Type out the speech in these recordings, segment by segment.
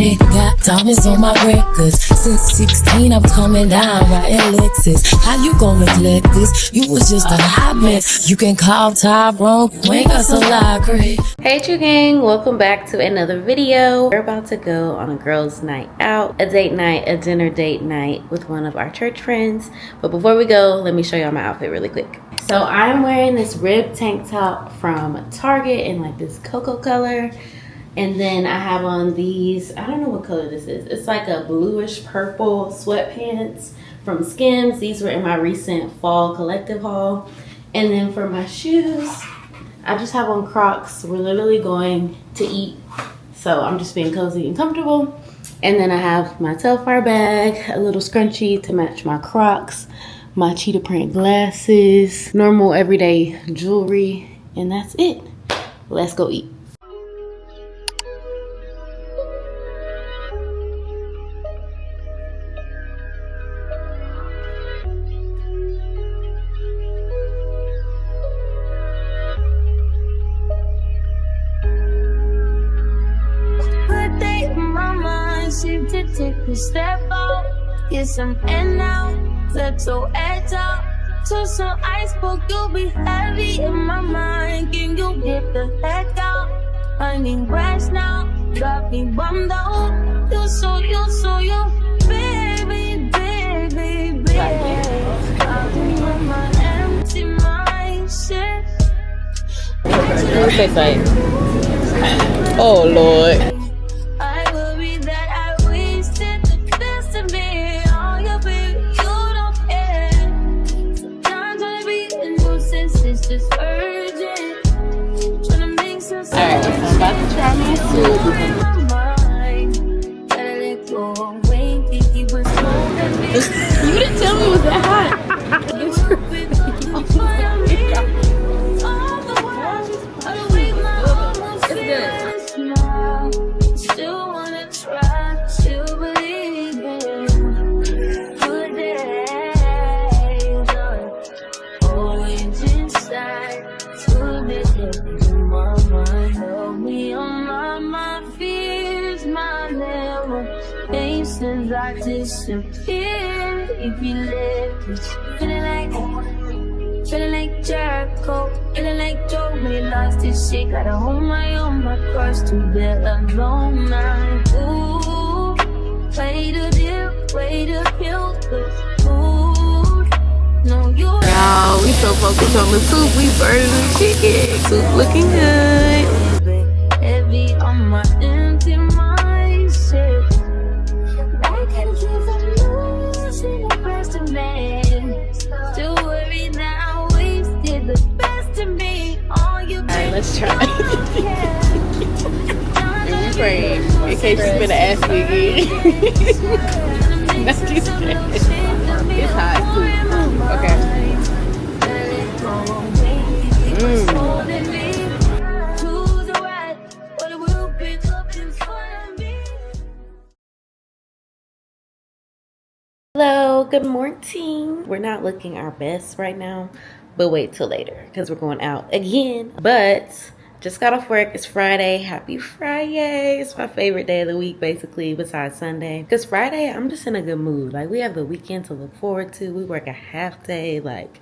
money, got diamonds on my records. Since 16, I'm coming down right Alexus. How you gon' neglect this? You was just a hot mess. You can call Tyrone, we ain't got so loud, great. Hey True Gang, welcome back to another video. We're about to go on a girls' night out, a date night, a dinner date night with one of our church friends. But before we go, let me show y'all my outfit really quick. So I'm wearing this ribbed tank top from Target in like this cocoa color. And then I have on these, I don't know what color this is. It's like a bluish purple sweatpants from Skims. These were in my recent fall collective haul. And then for my shoes, I just have on Crocs. We're literally going to eat, so I'm just being cozy and comfortable. And then I have my Telfar bag, a little scrunchie to match my Crocs, my cheetah print glasses, normal everyday jewelry, and that's it. Let's go eat. Take a step out, get some air now, let your edge out. To some iceberg, you'll be heavy in my mind. Can you get the heck out? I need rest now, got me bummed out. You so baby, baby, baby. I've been on my empty mind, shit. Oh Lord. Alright, so I'm about to try my soup. You didn't tell me it was that hot. I disappear if you left me. Feeling like Jericho, feeling like Joe when he lost his shit. Gotta hold my own, my cross to bear alone. Ooh, way to deal, way to kill the food. No, you're y'all, we so focused on the soup, we burning the chicken. Soup looking good. heavy on my empty mindset. Still worry that I wasted the best of me. Alright, let's try. And we praying in case she's gonna ask me again. Not too scared. It's hot too. Okay. Hello, good morning. We're not looking our best right now, but wait till later because we're going out again. But just got off work. It's Friday. Happy Friday. It's my favorite day of the week, basically, besides Sunday. Because Friday, I'm just in a good mood. Like, we have the weekend to look forward to. We work a half day. Like,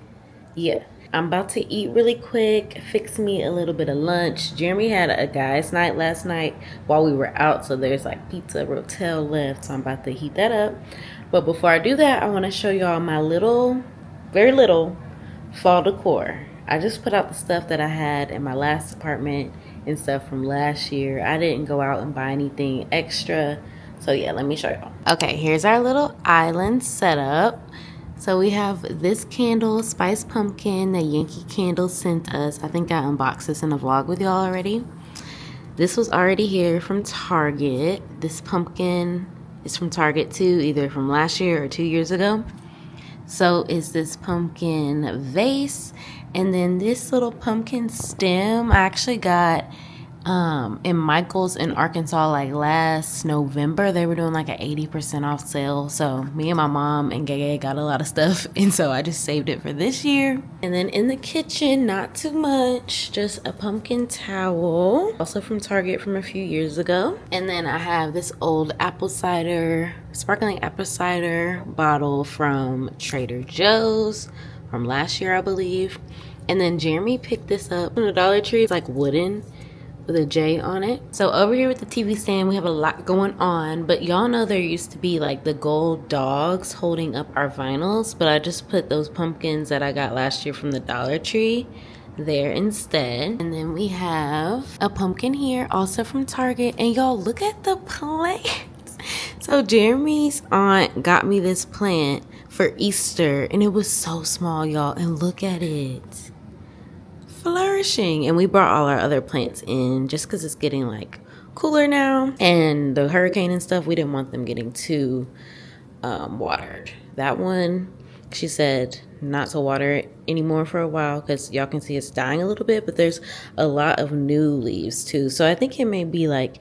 yeah. I'm about to eat really quick, fix me a little bit of lunch. Jeremy had a guys' night last night while we were out, so there's like pizza rotel left, so I'm about to heat that up. But before I do that, I want to show y'all my little, very little fall decor. I just put out the stuff that I had in my last apartment and stuff from last year. I didn't go out and buy anything extra, so yeah, let me show y'all. Okay, here's our little island setup. So we have this candle, Spice Pumpkin, that Yankee Candle sent us. I think I unboxed this in a vlog with y'all already. This was already here from Target. This pumpkin is from Target too, either from last year or 2 years ago. So is this pumpkin vase. And then this little pumpkin stem, I actually got in Michael's in Arkansas, like last November, they were doing like an 80% off sale. So me and my mom and Gay got a lot of stuff, and so I just saved it for this year. And then in the kitchen, not too much, just a pumpkin towel, also from Target from a few years ago. And then I have this old apple cider, sparkling apple cider bottle from Trader Joe's from last year, I believe. And then Jeremy picked this up from the Dollar Tree. It's like wooden with a J on it. So over here with the TV stand, we have a lot going on, but y'all know there used to be like the gold dogs holding up our vinyls, but I just put those pumpkins that I got last year from the Dollar Tree there instead. And then we have a pumpkin here also from Target, and y'all look at the plants. So Jeremy's aunt got me this plant for Easter, and it was so small, y'all, and look at it flourishing. And we brought all our other plants in just because it's getting like cooler now, and the hurricane and stuff, we didn't want them getting too watered. That one, she said not to water it anymore for a while because y'all can see it's dying a little bit, but there's a lot of new leaves too. So I think it may be like,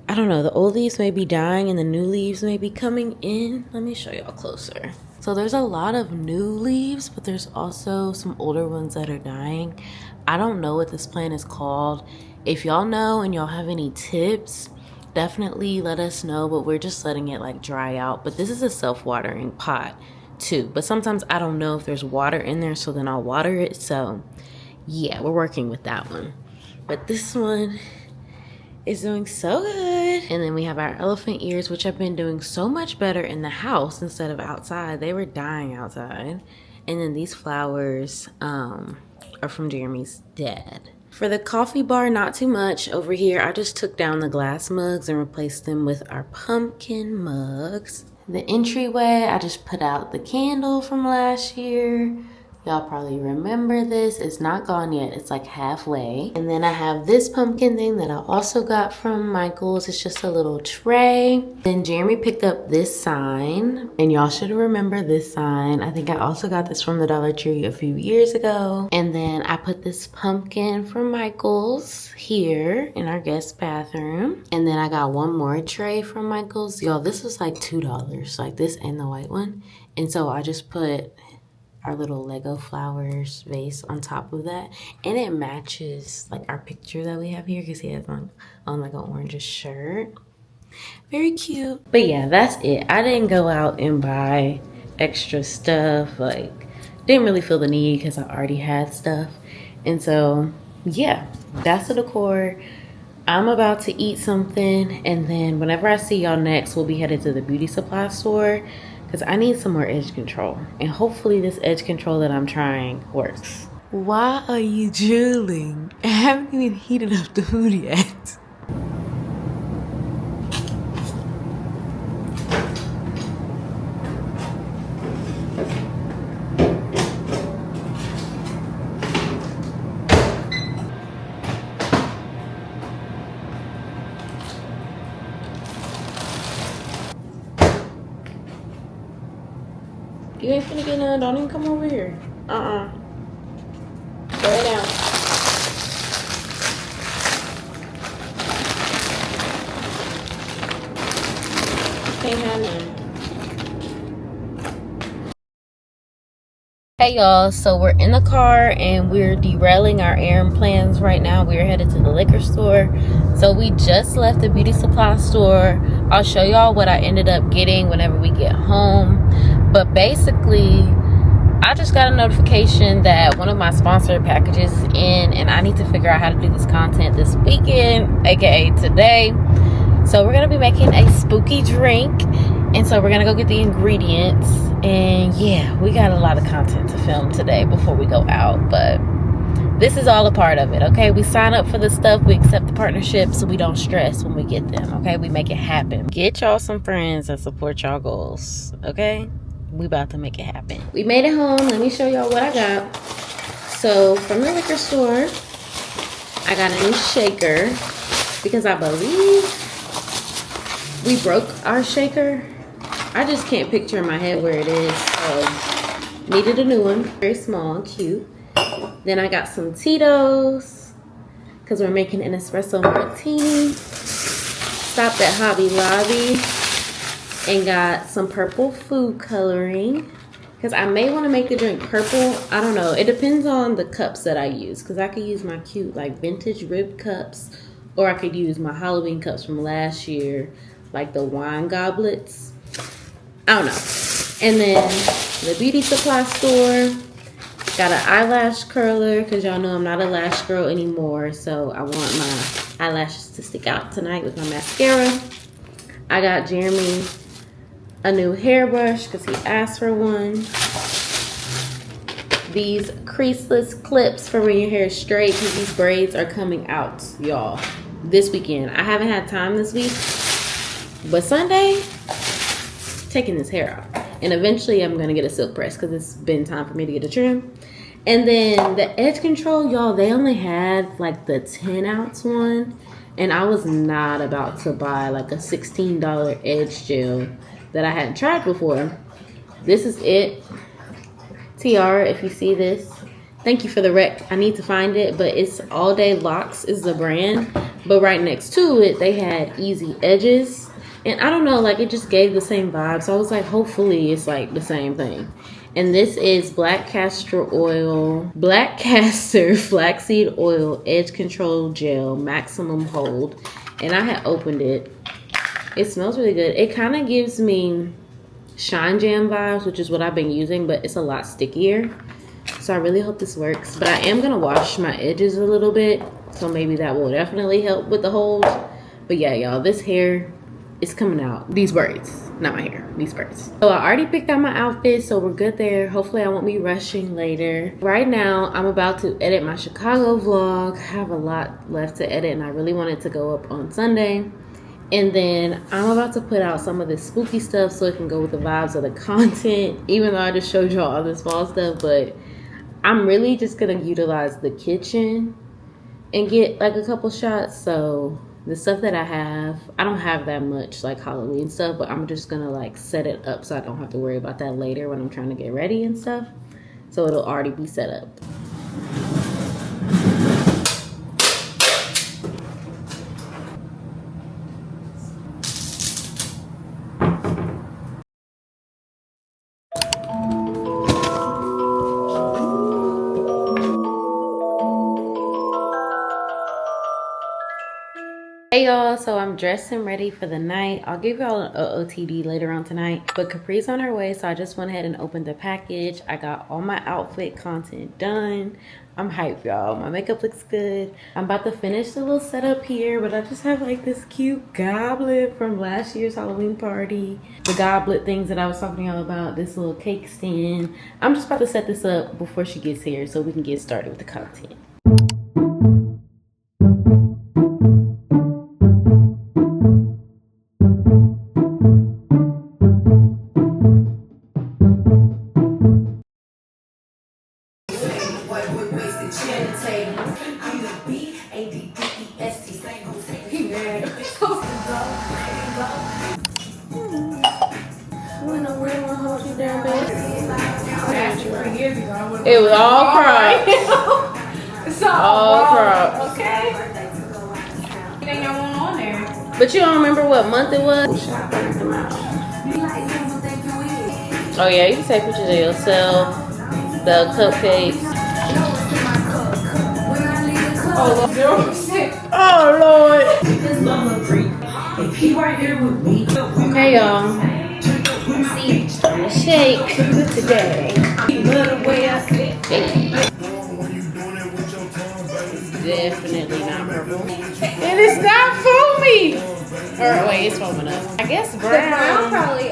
I don't know, the old leaves may be dying and the new leaves may be coming in. Let me show y'all closer. So there's a lot of new leaves, but there's also some older ones that are dying. I don't know what this plant is called. If y'all know and y'all have any tips, definitely let us know, but we're just letting it like dry out. But this is a self-watering pot too. But sometimes I don't know if there's water in there, so then I'll water it. So yeah, we're working with that one. But this one is doing so good. And then we have our elephant ears, which have been doing so much better in the house instead of outside. They were dying outside. And then these flowers are from Jeremy's dad. For the coffee bar, not too much over here. I just took down the glass mugs and replaced them with our pumpkin mugs. The entryway, I just put out the candle from last year. Y'all probably remember this. It's not gone yet. It's like halfway. And then I have this pumpkin thing that I also got from Michael's. It's just a little tray. Then Jeremy picked up this sign, and y'all should remember this sign. I think I also got this from the Dollar Tree a few years ago. And then I put this pumpkin from Michael's here in our guest bathroom. And then I got one more tray from Michael's. Y'all, this was like $2, like this and the white one. And so I just put our little Lego flowers vase on top of that, and it matches like our picture that we have here because he has on like an orange shirt. Very cute. But yeah, that's it. I didn't go out and buy extra stuff. Like, didn't really feel the need because I already had stuff. And so yeah, that's the decor. I'm about to eat something, and then whenever I see y'all next, we'll be headed to the beauty supply store because I need some more edge control, and hopefully this edge control that I'm trying works. Why are you drooling? I haven't even heated up the food yet. You ain't finna get none. Don't even come over here. Throw it down. Can't have none. Hey y'all, so we're in the car and we're derailing our errand plans right now. We're headed to the liquor store. So we just left the beauty supply store. I'll show y'all what I ended up getting whenever we get home. But basically, I just got a notification that one of my sponsored packages is in, and I need to figure out how to do this content this weekend, aka today. So we're gonna be making a spooky drink, and so we're gonna go get the ingredients. And yeah, we got a lot of content to film today before we go out, but this is all a part of it, okay? We sign up for the stuff, we accept the partnership so we don't stress when we get them, okay? We make it happen. Get y'all some friends that support y'all goals, okay? We about to make it happen. We made it home. Let me show y'all what I got. So from the liquor store, I got a new shaker because I believe we broke our shaker. I just can't picture in my head where it is, so needed a new one. Very small and cute. Then I got some Tito's because we're making an espresso martini. Stopped at Hobby Lobby and got some purple food coloring because I may want to make the drink purple. I don't know. It depends on the cups that I use, because I could use my cute like vintage ribbed cups, or I could use my Halloween cups from last year, like the wine goblets. I don't know. And then the beauty supply store, got an eyelash curler because y'all know I'm not a lash girl anymore, so I want my eyelashes to stick out tonight with my mascara. I got Jeremy a new hairbrush because he asked for one. These creaseless clips for when your hair is straight, because these braids are coming out, y'all, this weekend. I haven't had time this week, but Sunday, taking this hair out. And eventually I'm gonna get a silk press because it's been time for me to get a trim. And then the edge control, y'all, they only had like the 10-ounce one, and I was not about to buy like a $16 edge gel that I hadn't tried before. This is it. Tiara, if you see this, thank you for the rec. I need to find it, but it's All Day Locks is the brand, but right next to it they had Easy Edges, and I don't know, like it just gave the same vibe, so I was like, hopefully it's like the same thing. And this is black castor flaxseed oil edge control gel maximum hold, and I had opened it. It smells really good. It kind of gives me Shine Jam vibes, which is what I've been using, but it's a lot stickier, so I really hope this works. But I am gonna wash my edges a little bit, so maybe that will definitely help with the hold. But yeah, y'all, this hair is coming out. These braids, not my hair, these braids. So I already picked out my outfit, so we're good there. Hopefully I won't be rushing later. Right now I'm about to edit my Chicago vlog. I have a lot left to edit, and I really want it to go up on Sunday. And then I'm about to put out some of this spooky stuff so it can go with the vibes of the content, even though I just showed y'all all this fall stuff. But I'm really just gonna utilize the kitchen and get like a couple shots. So the stuff that I don't have that much like Halloween stuff, but I'm just gonna like set it up so I don't have to worry about that later when I'm trying to get ready and stuff. So it'll already be set up. Hey y'all, so I'm dressed and ready for the night. I'll give y'all an OOTD later on tonight, but Capri's on her way, so I just went ahead and opened the package. I got all my outfit content done. I'm hyped, y'all. My makeup looks good. I'm about to finish the little setup here, but I just have like this cute goblet from last year's Halloween party. The goblet things that I was talking to y'all about, this little cake stand. I'm just about to set this up before she gets here so we can get started with the content. It was all crop. It's all crop. Okay. Anything I want on there. But you don't remember what month it was? Oh yeah, you can take pictures of yourself, the cupcakes. Oh Lord. Okay, y'all. I'm gonna shake today. Definitely not purple. And it's not foamy. Or wait, it's foaming up. I guess brown. Probably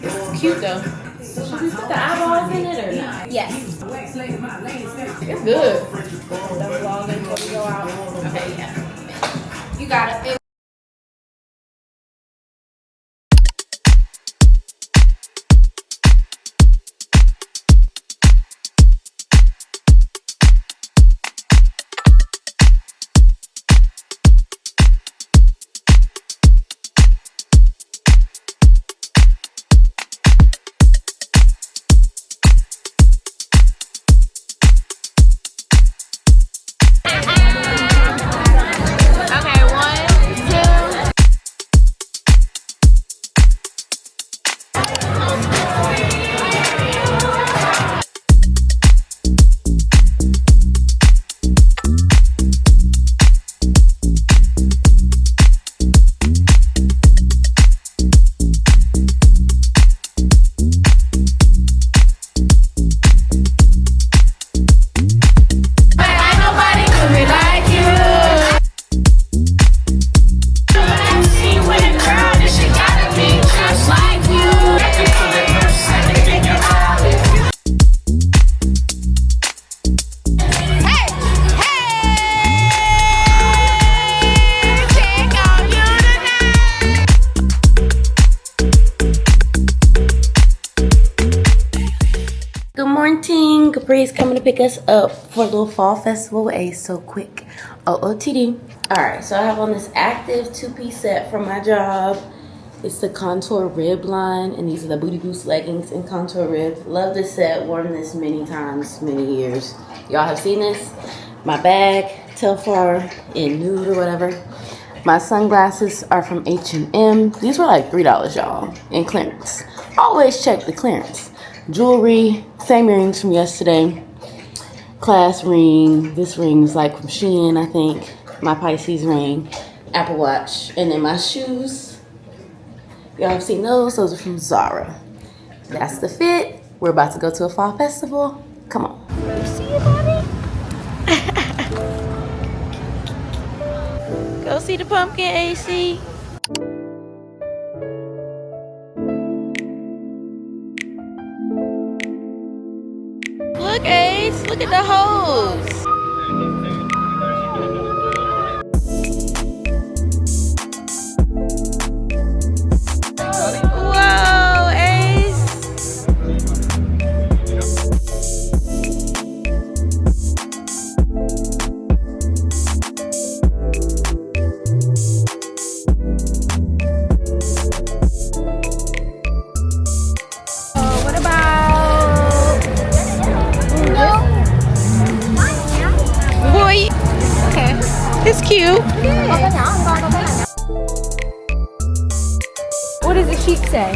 It's cute though. Should we put the eyeballs in it or not? yes. It's good. The vlog until we go out. Okay, yeah. You got it. Capri is coming to pick us up for a little fall festival with Ace. So quick. OOTD. Alright, so I have on this active 2-piece set from my job. It's the contour rib line, and these are the booty boost leggings in contour rib. Love this set. Worn this many times, many years. Y'all have seen this. My bag, Telfar in nude or whatever. My sunglasses are from H&M. These were like $3, y'all, in clearance. Always check the clearance. Jewelry, same earrings from yesterday. Class ring. This ring is like from Shein, I think. My Pisces ring. Apple Watch. And then my shoes. Y'all have seen those. Those are from Zara. That's the fit. We're about to go to a fall festival. Come on. You see it, buddy? Go see the pumpkin, AC. Look, Ace. Look at the hose. Whoa, Ace. What about Boy. Okay. It's cute. What does the sheet say?